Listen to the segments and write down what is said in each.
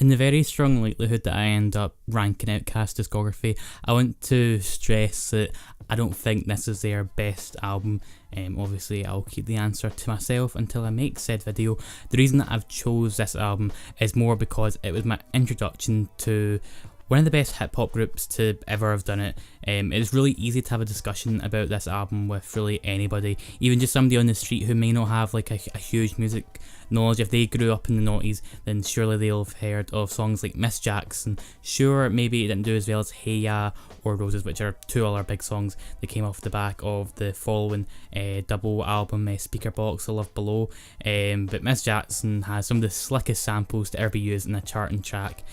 In the very strong likelihood that I end up ranking Outkast discography, I want to stress that I don't think this is their best album. Obviously I'll keep the answer to myself until I make said video. The reason that I've chose this album is more because it was my introduction to one of the best hip hop groups to ever have done it. It's really easy to have a discussion about this album with really anybody, even just somebody on the street who may not have like a huge music knowledge. If they grew up in the noughties, then surely they'll have heard of songs like Miss Jackson. Sure, maybe it didn't do as well as Hey Ya or Roses, which are two other big songs that came off the back of the following double album, Speaker Box, The Love Below. But Miss Jackson has some of the slickest samples to ever be used in a charting track.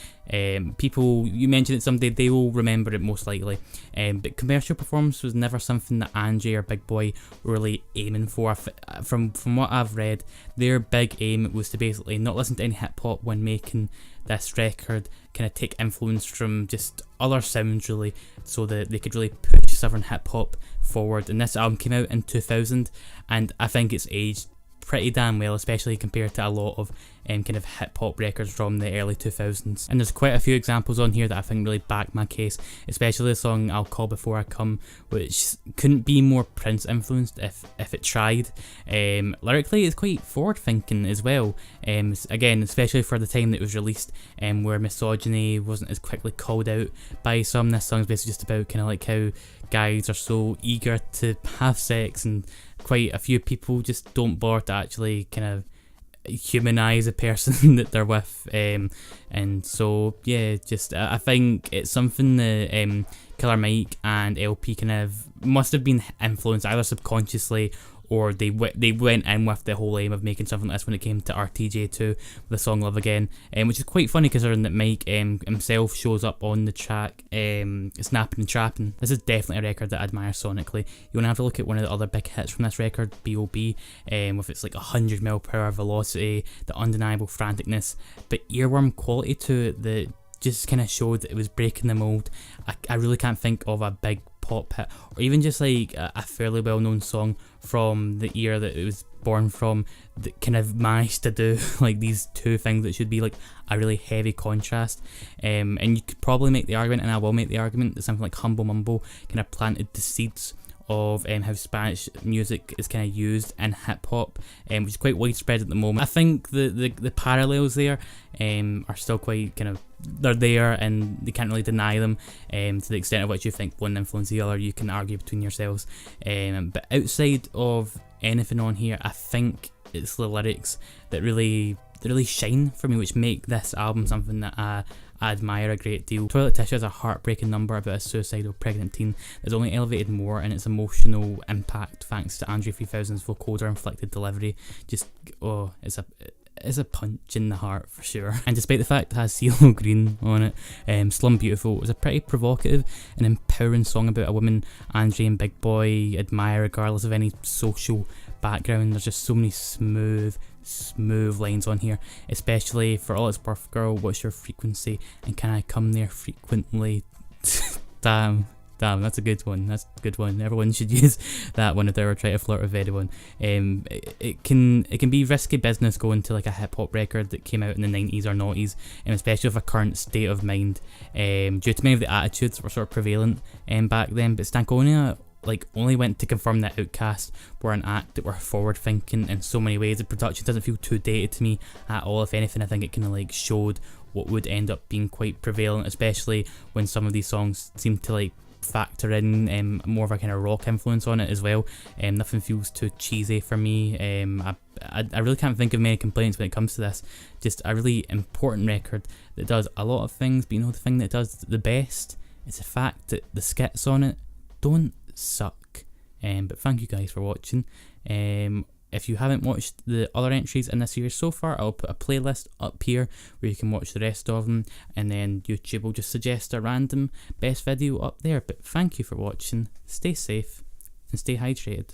People, you mentioned it someday, they will remember it most likely. But commercial performance was never something that Andre or Big Boy were really aiming for. From what I've read, their big aim was to basically not listen to any hip hop when making this record, kind of take influence from just other sounds really, so that they could really push southern hip hop forward. And this album came out in 2000, and I think it's aged pretty damn well, especially compared to a lot of kind of hip hop records from the early 2000s. And there's quite a few examples on here that I think really back my case, especially the song I'll Call Before I Come, which couldn't be more Prince influenced if it tried. Lyrically it's quite forward thinking as well, again especially for the time that it was released, where misogyny wasn't as quickly called out by some. This song is basically just about kind of like how guys are so eager to have sex, and quite a few people just don't bother to actually kind of humanize a person that they're with, and so yeah, just I think it's something that Killer Mike and LP kind of must have been influenced either subconsciously, or they went in with the whole aim of making something like this when it came to RTJ2 with the song Love Again, which is quite funny considering that Mike himself shows up on the track Snapping and Trapping. This is definitely a record that I admire sonically. You want to have a look at one of the other big hits from this record, B.O.B, with its like 100 mph velocity, the undeniable franticness, but earworm quality to it that just kind of showed that it was breaking the mold. I really can't think of a big pop hit, or even just like a fairly well known song from the era that it was born from, that kind of managed to do like these two things that should be like a really heavy contrast. And you could probably make the argument, and I will make the argument, that something like Humble Mumble kind of planted the seeds of how Spanish music is kind of used in hip hop, which is quite widespread at the moment. I think the parallels there are still quite kind of, they're there and they can't really deny them. To the extent of which you think one influenced the other, you can argue between yourselves. But outside of anything on here, I think it's the lyrics that really shine for me, which make this album something that I admire a great deal. Toilet Tissue is a heartbreaking number about a suicidal pregnant teen that's only elevated more in its emotional impact thanks to Andre 3000's vocoder inflected delivery. Just, oh, it's a punch in the heart for sure. And despite the fact it has CeeLo Green on it, Slum Beautiful was a pretty provocative and empowering song about a woman Andre and Big Boy admire regardless of any social background. There's just so many smooth lines on here, especially For All It's Worth, Girl, What's Your Frequency, and Can I Come There Frequently. Damn, that's a good one. That's a good one. Everyone should use that one if they were trying to flirt with anyone. It can be risky business going to like a hip hop record that came out in the 90s or noughties, especially with a current state of mind, due to many of the attitudes that were sort of prevalent back then. But Stankonia like only went to confirm that Outkast were an act that were forward thinking in so many ways. The production doesn't feel too dated to me at all. If anything, I think it kind of like showed what would end up being quite prevalent, especially when some of these songs seem to like factor in more of a kind of rock influence on it as well. Nothing feels too cheesy for me. I really can't think of many complaints when it comes to this. Just a really important record that does a lot of things, but you know the thing that it does the best is the fact that the skits on it don't suck. But thank you guys for watching. If you haven't watched the other entries in this series so far, I'll put a playlist up here where you can watch the rest of them, and then YouTube will just suggest a random best video up there. But thank you for watching, stay safe and stay hydrated.